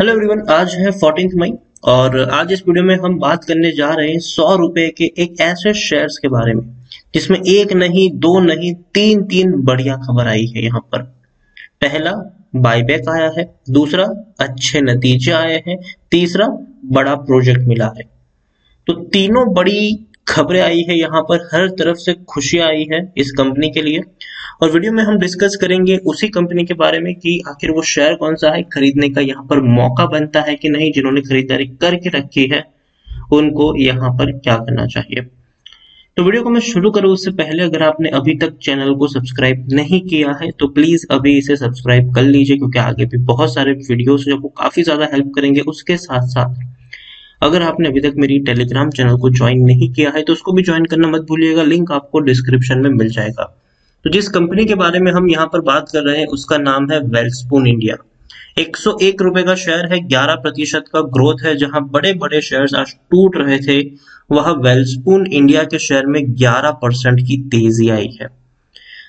Hello everyone, आज है 14 मई और आज इस वीडियो में हम बात करने जा रहे हैं 100 रुपए के एक ऐसे शेयर्स के बारे में जिसमें एक नहीं, दो नहीं, तीन तीन बढ़िया खबर आई है। यहाँ पर पहला, बायबैक आया है। दूसरा, अच्छे नतीजे आए हैं। तीसरा, बड़ा प्रोजेक्ट मिला है। तो तीनों बड़ी खबरें आई है। यहाँ पर हर तरफ से खुशियां आई है इस कंपनी के लिए। और वीडियो में हम डिस्कस करेंगे उसी कंपनी के बारे में कि आखिर वो शेयर कौन सा है, खरीदने का यहाँ पर मौका बनता है कि नहीं, जिन्होंने खरीदारी करके रखी है उनको यहाँ पर क्या करना चाहिए। तो वीडियो को मैं शुरू करूँ उससे पहले, अगर आपने अभी तक चैनल को सब्सक्राइब नहीं किया है तो प्लीज अभी इसे सब्सक्राइब कर लीजिए, क्योंकि आगे भी बहुत सारे वीडियोस जो आपको काफी ज्यादा हेल्प करेंगे। उसके साथ साथ अगर आपने अभी तक मेरी टेलीग्राम चैनल को ज्वाइन नहीं किया है तो उसको भी ज्वाइन करना मत भूलिएगा, लिंक आपको डिस्क्रिप्शन में मिल जाएगा। तो जिस कंपनी के बारे में हम यहाँ पर बात कर रहे हैं उसका नाम है वेलस्पून इंडिया। 101 रुपए का शेयर है, 11% का ग्रोथ है। जहां बड़े बड़े शेयर्स आज टूट रहे थे, वह वेलस्पून इंडिया के शेयर में 11% की तेजी आई है।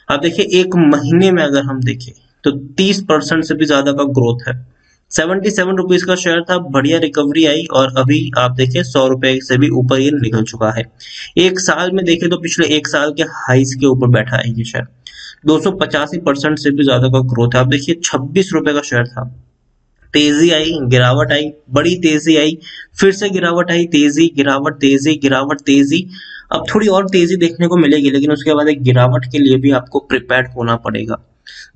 अब देखिए, एक महीने में अगर हम देखें तो 30% से भी ज्यादा का ग्रोथ है। 77 रुपीज का शेयर था, बढ़िया रिकवरी आई और अभी आप देखें 100 रुपए से भी ऊपर ये निकल चुका है। एक साल में देखें तो पिछले एक साल के हाइस के ऊपर बैठा है ये शेयर। 285% से भी ज्यादा का ग्रोथ है। आप देखिए 26 रुपए का शेयर था, तेजी आई, गिरावट आई, बड़ी तेजी आई, फिर से गिरावट आई, तेजी गिरावट तेजी गिरावट तेजी। अब थोड़ी और तेजी देखने को मिलेगी, लेकिन उसके बाद एक गिरावट के लिए भी आपको प्रिपेयर्ड होना पड़ेगा।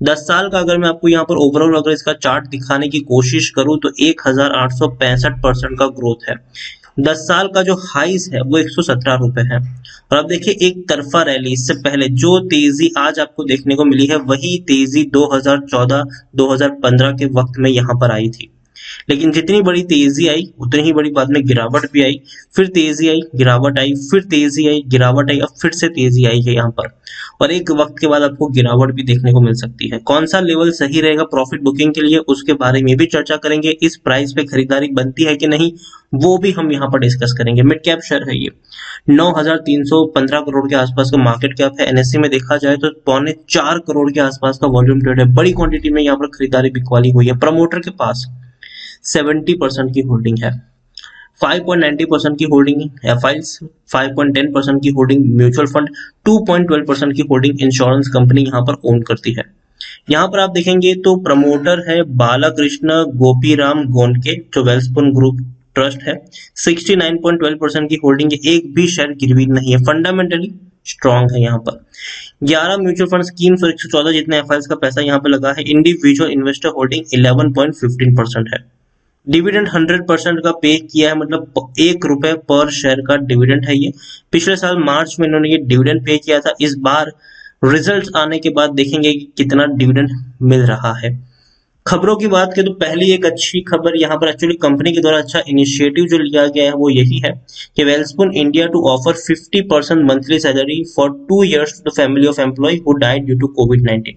10 साल का अगर मैं आपको यहाँ पर ओवरऑल अगर इसका चार्ट दिखाने की कोशिश करूं तो 1865% का ग्रोथ है। 10 साल का जो हाइस है वो 117 रुपए है। और अब देखिए, एक तरफा रैली, इससे पहले जो तेजी आज आपको देखने को मिली है वही तेजी 2014-2015 के वक्त में यहाँ पर आई थी। लेकिन जितनी बड़ी तेजी आई उतनी ही बड़ी बाद में गिरावट भी आई, फिर तेजी आई, गिरावट आई, फिर तेजी आई, गिरावट आई, अब फिर से तेजी आई है यहाँ पर। और एक वक्त के बाद आपको गिरावट भी देखने को मिल सकती है। कौन सा लेवल सही रहेगा प्रॉफिट बुकिंग के लिए, उसके बारे में भी चर्चा करेंगे। इस प्राइस पे खरीदारी बनती है कि नहीं, वो भी हम यहाँ पर डिस्कस करेंगे। मिड कैप शेयर है ये, 9,315 करोड़ के आसपास का मार्केट कैप है। एनएससी में देखा जाए तो 3.25 करोड़ के आसपास का वॉल्यूम ट्रेड है। बड़ी क्वांटिटी में यहाँ पर खरीदारी बिकवाली हुई है। प्रमोटर के पास 70% की होल्डिंग है, 5.90% की होल्डिंग एफआईएल्स, 5.10% की होल्डिंग म्यूचुअल फंड, 2.12% की होल्डिंग इंश्योरेंस कंपनी यहाँ पर ओन करती है। यहाँ पर आप देखेंगे तो प्रमोटर है बालाकृष्ण गोपीराम गोनके, जो वेलस्पून ग्रुप ट्रस्ट है। 69.12% की होल्डिंग है, एक भी शेयर गिरवी नहीं है, फंडामेंटली स्ट्रॉन्ग है। यहाँ पर 11 म्यूचुअल फंड स्कीम्स और 114 जितने एफआईएल्स का पैसा यहाँ पे लगा है। इंडिविजुअल इन्वेस्टर होल्डिंग 11.15% है। डिविडेंड 100% का पे किया है, मतलब 1 रुपए पर शेयर का डिविडेंड है ये। पिछले साल मार्च में इन्होंने ये डिविडेंड पे किया था। इस बार रिजल्ट्स आने के बाद देखेंगे कि कितना डिविडेंड मिल रहा है। खबरों की बात करें तो पहली एक अच्छी खबर यहाँ पर एक्चुअली कंपनी के द्वारा अच्छा इनिशिएटिव जो लिया गया है वो यही है कि Welspun India to offer 50% monthly salary for 2 years to the family of employ who died due to कोविड-19।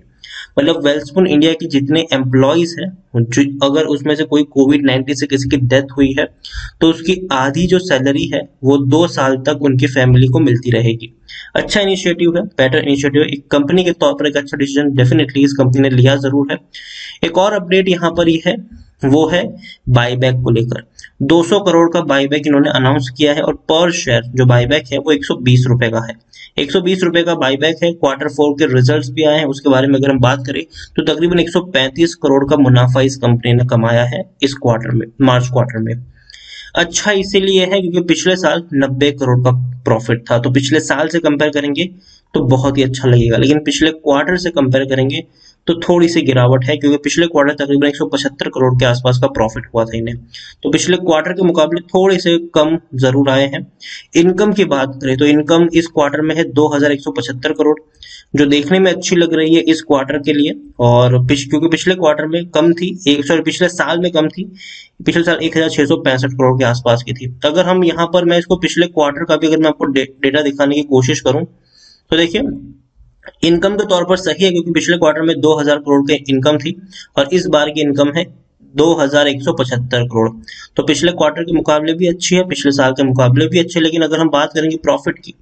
मतलब वेलस्पून इंडिया के जितने एम्प्लॉयज हैं, अगर उसमें से कोई कोविड-19 से किसी की डेथ हुई है तो उसकी आधी जो सैलरी है वो 2 साल तक उनकी फैमिली को मिलती रहेगी। अच्छा इनिशिएटिव है, बेटर इनिशिएटिव है। एक कंपनी के तौर पर एक अच्छा डिसीजन डेफिनेटली इस कंपनी ने लिया जरूर है। एक और अपडेट यहाँ पर ये है, वो है बाईबैक को लेकर। 200 करोड़ का बाईबैक इन्होंने अनाउंस किया है और पर शेयर जो बाईबैक है वो 120 रुपए का है। 120 रुपए का बाईबैक है। Q4 के रिजल्ट्स भी आए हैं, उसके बारे में अगर हम बात करें तो तकरीबन 135 करोड़ का मुनाफा इस कंपनी ने कमाया है इस क्वार्टर में, मार्च क्वार्टर में। अच्छा इसीलिए है क्योंकि पिछले साल 90 करोड़ का प्रॉफिट था, तो पिछले साल से कंपेयर करेंगे तो बहुत ही अच्छा लगेगा। लेकिन पिछले क्वार्टर से कंपेयर करेंगे तो थोड़ी सी गिरावट है, क्योंकि पिछले क्वार्टर तकरीबन 175 करोड़ के आसपास का प्रॉफिट हुआ था इन्हें, तो पिछले क्वार्टर के मुकाबले थोड़े से कम जरूर आए हैं। इनकम की बात करें तो इनकम इस क्वार्टर में है 2175 करोड़, जो देखने में अच्छी लग रही है इस क्वार्टर के लिए। और क्योंकि पिछले क्वार्टर में कम थी, पिछले साल में कम थी, पिछले साल 1665 करोड़ के आसपास की थी। तो अगर हम यहाँ पर, मैं इसको पिछले क्वार्टर का भी अगर मैं आपको डेटा दिखाने की कोशिश करूं तो देखिए इनकम के तौर पर सही है, क्योंकि पिछले क्वार्टर में 2000 करोड़ की इनकम थी और इस बार की इनकम है 2175 करोड़। तो पिछले क्वार्टर के मुकाबले भी अच्छी है, पिछले साल के मुकाबले भी अच्छी है। लेकिन अगर हम बात करेंगे प्रॉफिट की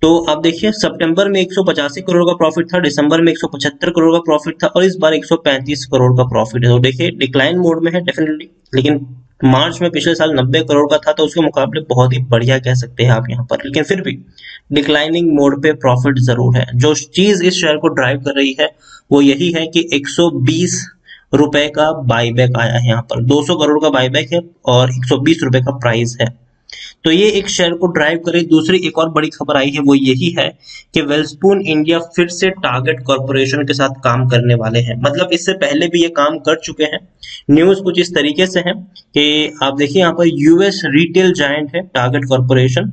तो आप देखिए सितंबर में 185 करोड़ का प्रॉफिट था, दिसंबर में 175 करोड़ का प्रॉफिट था और इस बार 135 करोड़ का प्रॉफिट है। तो देखिए डिक्लाइन मोड में है डेफिनेटली, लेकिन मार्च में पिछले साल 90 करोड़ का था तो उसके मुकाबले बहुत ही बढ़िया कह सकते हैं आप यहाँ पर, लेकिन फिर भी डिक्लाइनिंग मोड पे प्रॉफिट जरूर है। जो चीज इस शेयर को ड्राइव कर रही है वो यही है कि 120 रुपए का बाईबैक आया है, यहाँ पर 200 करोड़ का बाईबैक है और 120 रुपए का प्राइस है। तो ये एक शेयर को ड्राइव करे। दूसरी एक और बड़ी खबर आई है वो यही है कि वेलस्पून इंडिया फिर से टारगेट कॉर्पोरेशन के साथ काम करने वाले हैं। मतलब इससे पहले भी ये काम कर चुके हैं। न्यूज कुछ इस तरीके से है कि आप देखिए यहाँ पर यूएस रिटेल जायंट है टारगेट कॉर्पोरेशन,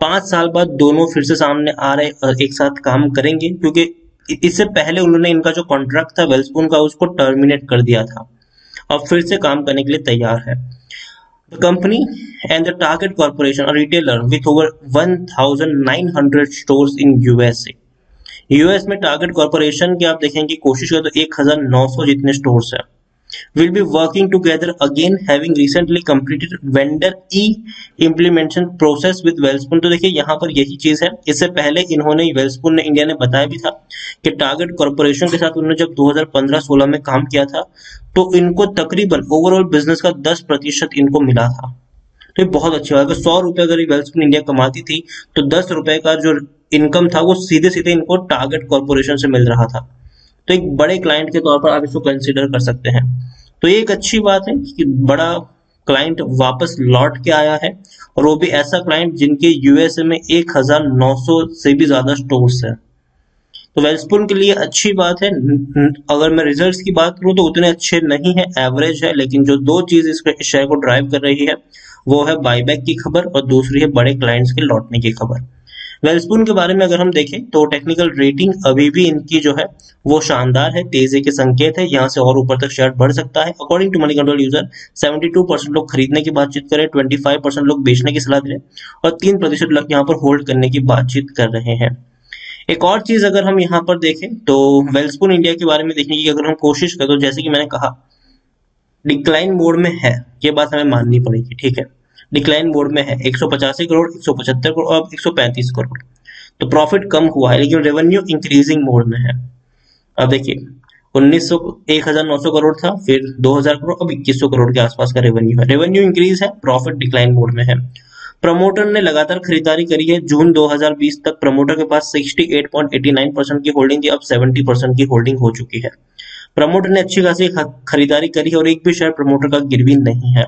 5 साल बाद दोनों फिर से सामने आ रहे और एक साथ काम करेंगे, क्योंकि इससे पहले उन्होंने इनका जो कॉन्ट्रैक्ट था वेलस्पून का उसको टर्मिनेट कर दिया था। अब फिर से काम करने के लिए तैयार है। The company and the Target Corporation, a retailer with over 1,900 stores in USA. US में टारगेट कॉर्पोरेशन के आप देखेंगे कोशिश करें तो 1,900 जितने स्टोर्स हैं। Will be working together again, having recently completed vendor implementation process with Wellspun। तो देखिए यहाँ पर यही चीज है। इससे पहले इन्होंने वेल्सपून ने इंडिया ने बताया भी था कि टारगेट कॉर्पोरेशन के साथ उन्होंने जब 2015-16 में काम किया था तो इनको तकरीबन ओवरऑल बिजनेस का 10% इनको मिला था। तो ये बहुत अच्छी बात है। 100 रुपए अगर वेल्सपून इंडिया कमाती थी तो 10 रुपए का जो इनकम था वो सीधे सीधे इनको टारगेट कॉर्पोरेशन से मिल रहा था। तो एक बड़े क्लाइंट के तौर पर आप इसको कंसीडर कर सकते हैं। तो ये एक अच्छी बात है कि बड़ा क्लाइंट वापस लौट के आया है, और वो भी ऐसा क्लाइंट जिनके यूएसए में 1,900 से भी ज्यादा स्टोर्स है। तो वेल्सपून के लिए अच्छी बात है। अगर मैं रिजल्ट्स की बात करूं तो उतने अच्छे नहीं है, एवरेज है। लेकिन जो दो चीज इस शेयर को ड्राइव कर रही है वो है बाईबैक की खबर और दूसरी है बड़े क्लाइंट्स के लौटने की खबर। वेल्सपून के बारे में अगर हम देखें तो टेक्निकल रेटिंग अभी भी इनकी जो है वो शानदार है, तेजी के संकेत है, यहाँ से और ऊपर तक शेयर बढ़ सकता है। According to Moneycontrol user 72% लोग खरीदने की बातचीत करें, 25% लोग बेचने की सलाह दे रहे और 3% लोग यहाँ पर होल्ड करने की बातचीत कर रहे हैं। एक और चीज अगर हम यहाँ पर देखें तो वेल्सपून इंडिया के बारे में देखने की अगर हम कोशिश करें तो जैसे कि मैंने कहा डिक्लाइन मोड में है, ये बात हमें माननी पड़ेगी, ठीक है। डिक्लाइन मोड में है, 185 करोड़, 175 करोड़ और 135 करोड़। तो प्रॉफिट कम हुआ है लेकिन रेवेन्यू इंक्रीजिंग मोड में है। अब देखिए 1,900 करोड़ था, फिर 2,000 करोड़, अब 2,100 करोड़ के आसपास का रेवेन्यू है। रेवेन्यू इंक्रीज है, प्रॉफिट डिक्लाइन मोड में है। प्रमोटर ने लगातार खरीदारी करी है। जून 2020 तक प्रमोटर के पास 68.89% की होल्डिंग थी, अब 70% की होल्डिंग हो चुकी है। प्रमोटर ने अच्छी खासी खरीदारी करी है और एक भी शेयर प्रमोटर का गिरवी नहीं है।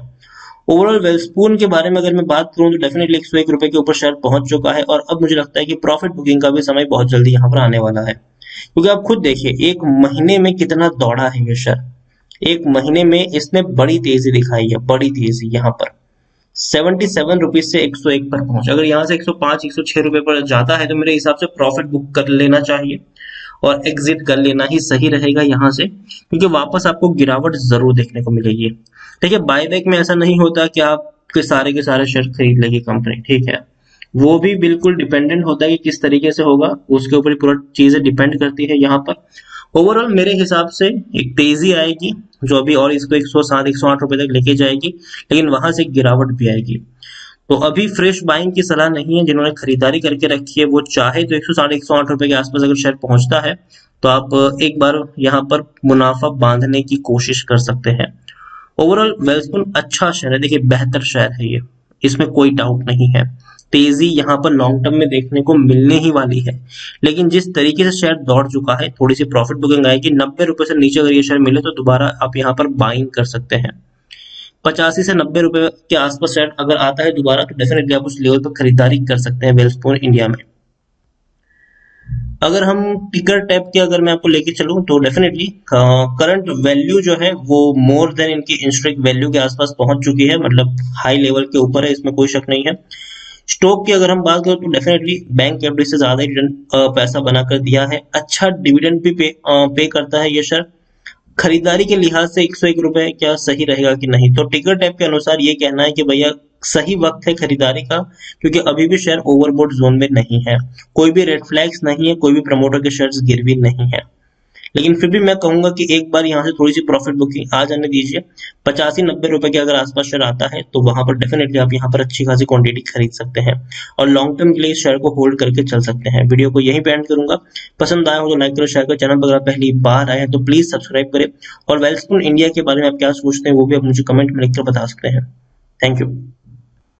ओवरऑल वेल्सपून के बारे में अगर मैं बात करूं तो डेफिनेटली 101 रुपए के ऊपर शेयर पहुंच चुका है और अब मुझे लगता है कि प्रॉफिट बुकिंग का भी समय बहुत जल्दी यहाँ पर आने वाला है, क्योंकि आप खुद देखिए एक महीने में कितना दौड़ा है ये शेयर। एक महीने में इसने बड़ी तेजी दिखाई है, बड़ी तेजी। यहाँ पर 77 रुपीज से 101 पर पहुंचा। अगर यहाँ से 105 106 रुपए पर जाता है तो मेरे हिसाब से प्रॉफिट बुक कर लेना चाहिए और एग्जिट कर लेना ही सही रहेगा यहाँ से, क्योंकि वापस आपको गिरावट जरूर देखने को मिलेगी। देखिए बायबैक में ऐसा नहीं होता कि आप के सारे शेयर खरीद लेगी कंपनी, ठीक है। वो भी बिल्कुल डिपेंडेंट होता है कि किस तरीके से होगा, उसके ऊपर पूरा चीजें डिपेंड करती है। यहाँ पर ओवरऑल मेरे हिसाब से एक तेजी आएगी जो अभी और इसको 107 108 रुपए तक लेके जाएगी, लेकिन वहां से गिरावट भी आएगी। तो अभी फ्रेश बाइंग की सलाह नहीं है। जिन्होंने खरीदारी करके रखी है वो चाहे तो 107 108 रुपए के आसपास अगर शेयर पहुंचता है तो आप एक बार यहाँ पर मुनाफा बांधने की कोशिश कर सकते हैं। ओवरऑल वेल्सपून अच्छा शेयर है, देखिए बेहतर शेयर है ये, इसमें कोई डाउट नहीं है। तेजी यहाँ पर लॉन्ग टर्म में देखने को मिलने ही वाली है, लेकिन जिस तरीके से शेयर दौड़ चुका है थोड़ी सी प्रॉफिट बुकिंग आएगी। 90 रुपए से नीचे अगर ये शेयर मिले तो दोबारा आप यहाँ पर बाइंग कर सकते हैं। 85 से 90 रुपए के आसपास शेयर अगर आता है दोबारा तो डेफिनेटली आप उस लेवल पर खरीदारी कर सकते हैं वेल्सपून इंडिया में। अगर हम टिकर टैप के अगर मैं आपको लेके चलूं तो डेफिनेटली करंट वैल्यू जो है वो मोर देन इनकी इंस्ट्रिक वैल्यू के आसपास पहुंच चुकी है, मतलब हाई लेवल के ऊपर है, इसमें कोई शक नहीं है। स्टॉक की अगर हम बात करें तो डेफिनेटली बैंक एफडी से ज्यादा रिटर्न पैसा बनाकर दिया है। अच्छा डिविडेंड भी पे करता है ये शेयर। खरीदारी के लिहाज से 101 रुपए क्या सही रहेगा कि नहीं, तो टिकर टैप के अनुसार ये कहना है कि भैया सही वक्त है खरीदारी का, क्योंकि अभी भी शेयर ओवरबॉट जोन में नहीं है, कोई भी रेड फ्लैग्स नहीं है, कोई भी प्रमोटर के शेयर्स गिरवी नहीं है। लेकिन फिर भी मैं कहूंगा कि एक बार यहाँ से थोड़ी सी प्रॉफिट बुकिंग आ जाने दीजिए। 85-90 रुपए के अगर आसपास शेयर आता है तो वहां पर डेफिनेटली आप यहाँ पर अच्छी खासी क्वांटिटी खरीद सकते हैं और लॉन्ग टर्म के लिए इस शेयर को होल्ड करके चल सकते हैं। वीडियो को यहीं पे एंड करूंगा। पसंद आया हो तो लाइक करो, शेयर करो। चैनल पर अगर आप पहली बार आए हैं तो प्लीज सब्सक्राइब करें और वेलस्पून इंडिया के बारे में आप क्या सोचते हैं वो भी आप मुझे कमेंट में लिखकर बता सकते हैं। Thank you.